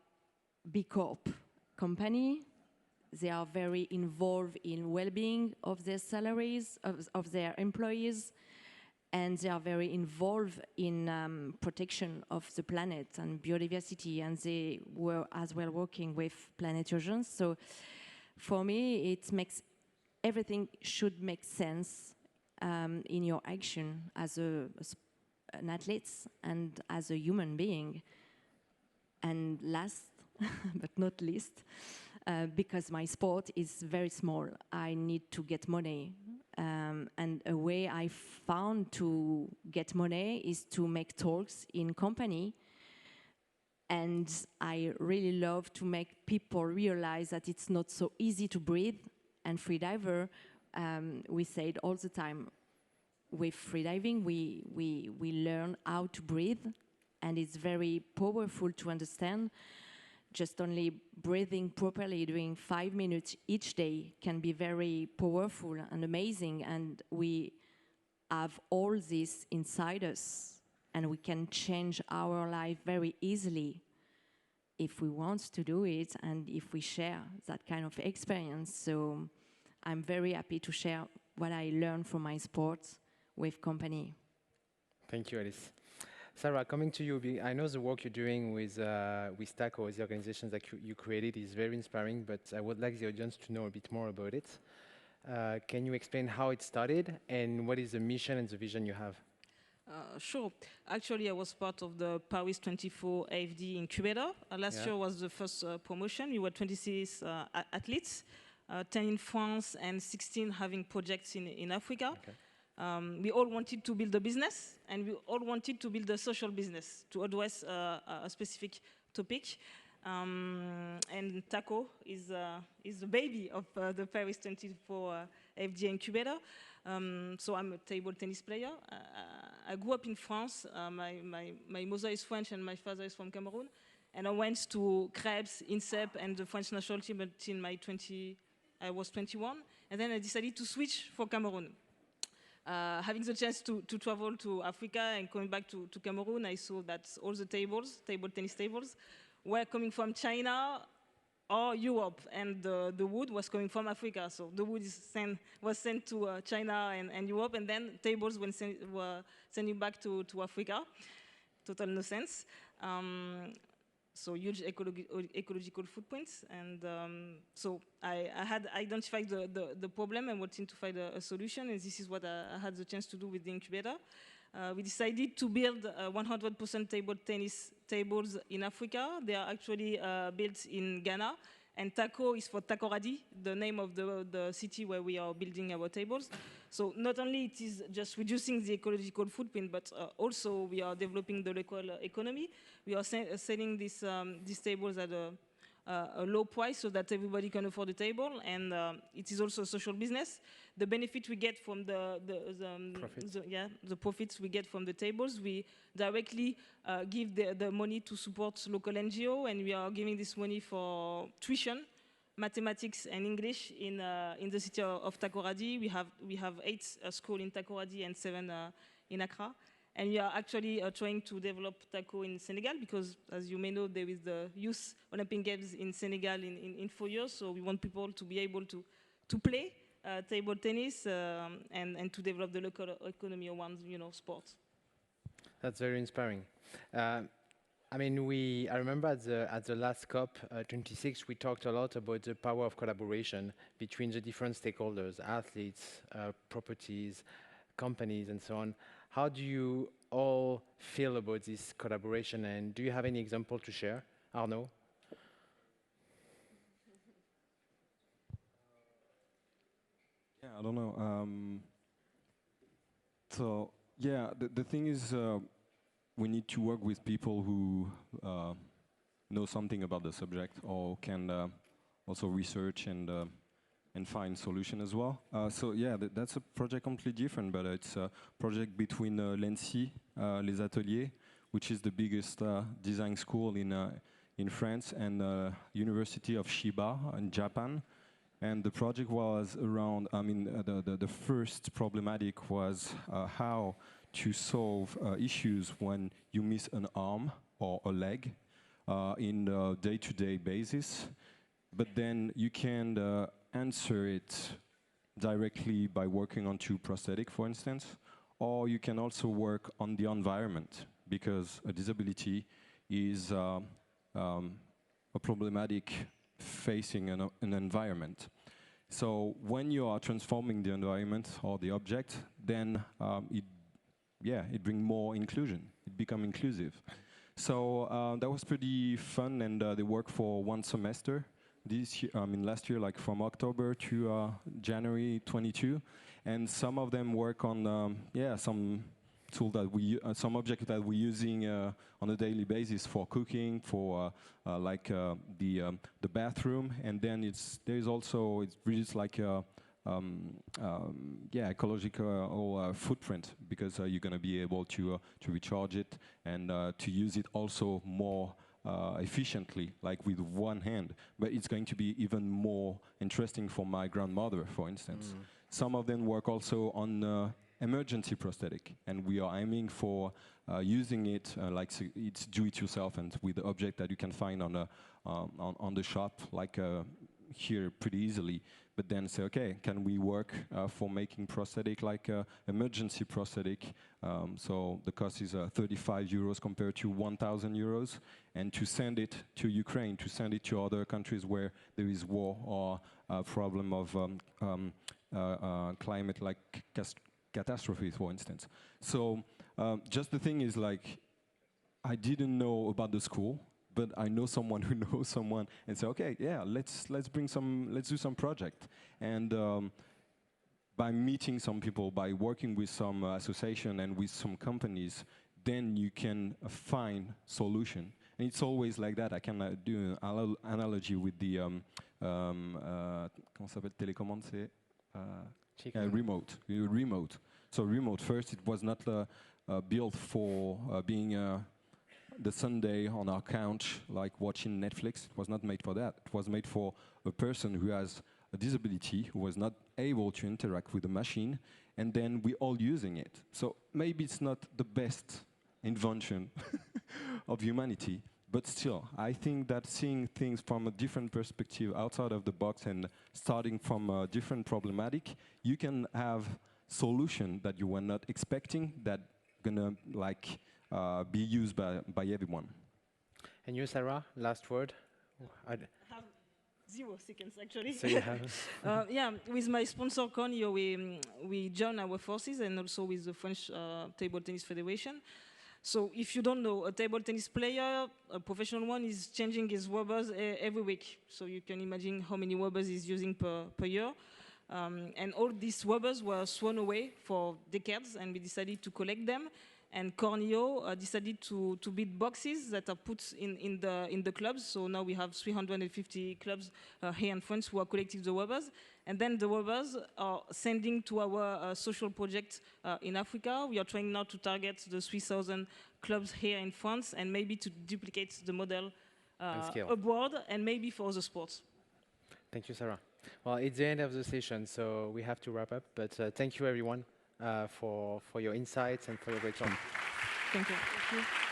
B Corp company. They are very involved in well-being of their salaries, of their employees, and they are very involved in protection of the planet and biodiversity, and they were as well working with Planet Urgence. So for me, it makes everything should make sense in your action as an athlete and as a human being. And last but not least, because my sport is very small, I need to get money. And a way I found to get money is to make talks in company. And I really love to make people realize that it's not so easy to breathe. And freediver, we say it all the time, with freediving, we learn how to breathe. And it's very powerful to understand. Just only breathing properly, doing 5 minutes each day can be very powerful and amazing. And we have all this inside us, and we can change our life very easily if we want to do it and if we share that kind of experience. So I'm very happy to share what I learned from my sport with company. Thank you, Alice. Sarah, coming to you, I know the work you're doing with TACO, the organizations that you created, is very inspiring, but I would like the audience to know a bit more about it. Can you explain how it started and what is the mission and the vision you have? Sure. Actually, I was part of the Paris 24 AFD incubator. Last year was the first promotion. We were 26 athletes, 10 in France and 16 having projects in Africa. Okay. We all wanted to build a business, and we all wanted to build a social business to address a specific topic. And TACO is the baby of the Paris 24 FD incubator. So I'm a table tennis player. I grew up in France. My mother is French and my father is from Cameroon. And I went to Krebs, INSEP, and the French national team until I was 21. And then I decided to switch for Cameroon. Having the chance to travel to Africa and coming back to Cameroon, I saw that all the table tennis tables, were coming from China or Europe, and the wood was coming from Africa. So the wood was sent to China and Europe, and then tables were sending back to Africa. Total no sense. So huge ecological footprints, and so I had identified the problem and wanted to find a solution, and this is what I had the chance to do with the incubator. We decided to build 100% table tennis tables in Africa. They are actually built in Ghana, and TACO is for Takoradi, the name of the city where we are building our tables. So not only it is just reducing the ecological footprint, but also we are developing the local economy. We are selling these tables at a low price so that everybody can afford the table, and it is also a social business. The benefit we get from the profits we get from the tables, we directly give the money to support local NGO, and we are giving this money for tuition, mathematics and English in the city of Takoradi. We have 8 schools in Takoradi and 7 in Accra. And we are actually trying to develop TACO in Senegal because, as you may know, there is the Youth Olympic Games in Senegal in 4 years. So we want people to be able to play table tennis and to develop the local economy around, sports. That's very inspiring. I remember at the last COP 26, we talked a lot about the power of collaboration between the different stakeholders, athletes, properties, companies, and so on. How do you all feel about this collaboration, and do you have any example to share, Arnaud? Yeah, I don't know. So yeah, the thing is, we need to work with people who know something about the subject or can also research and find solution as well. So yeah, that's a project completely different, but it's a project between l'ENSI, Les Ateliers, which is the biggest design school in France, and University of Chiba in Japan. And the project was around, the first problematic was how to solve issues when you miss an arm or a leg in a day-to-day basis, but then you can answer it directly by working on two prosthetic, for instance, or you can also work on the environment, because a disability is a problematic facing an environment. So when you are transforming the environment or the object, then it brings more inclusion. It becomes inclusive. So that was pretty fun, and they worked for 1 semester. This year, last year, like from October to January 22, and some of them work on some tool that some object that we're using on a daily basis for cooking, for the bathroom, and then it's really like a ecological footprint, because you're going to be able to recharge it and to use it also more efficiently, like with one hand. But it's going to be even more interesting for my grandmother, for instance. Some of them work also on emergency prosthetic, and we are aiming for using it like it's do-it-yourself and with the object that you can find on the shop, like here pretty easily. But then say, okay, can we work for making prosthetic like emergency prosthetic? So the cost is 35 euros compared to 1,000 euros, and to send it to Ukraine, to send it to other countries where there is war or a problem of climate like catastrophes, for instance. So just the thing is, like, I didn't know about the school, but I know someone who knows someone, and say, okay, yeah, let's do some project. And by meeting some people, by working with some association and with some companies, then you can find solution. And it's always like that. I can do an analogy with the comment s'appelle télécommande, c'est remote. So remote, first it was not built for being the Sunday on our couch, like watching Netflix. It was not made for that. It was made for a person who has a disability, who was not able to interact with the machine, and then we're all using it. So maybe it's not the best invention of humanity, but still, I think that seeing things from a different perspective, outside of the box, and starting from a different problematic, you can have solution that you were not expecting, that gonna be used by everyone. And you, Sarah, last word? I have 0 seconds, actually. So you have yeah, with my sponsor, Cornio, we join our forces, and also with the French Table Tennis Federation. So if you don't know, a table tennis player, a professional one, is changing his rubbers every week. So you can imagine how many rubbers he's using per year. And all these rubbers were thrown away for decades, and we decided to collect them. And Cornio decided to build boxes that are put in the clubs. So now we have 350 clubs here in France who are collecting the rubbers. And then the rubbers are sending to our social project in Africa. We are trying now to target the 3,000 clubs here in France, and maybe to duplicate the model abroad, and maybe for other sports. Thank you, Sarah. Well, it's the end of the session, so we have to wrap up. But thank you, everyone, for your insights and for your great job. Thank you. Thank you.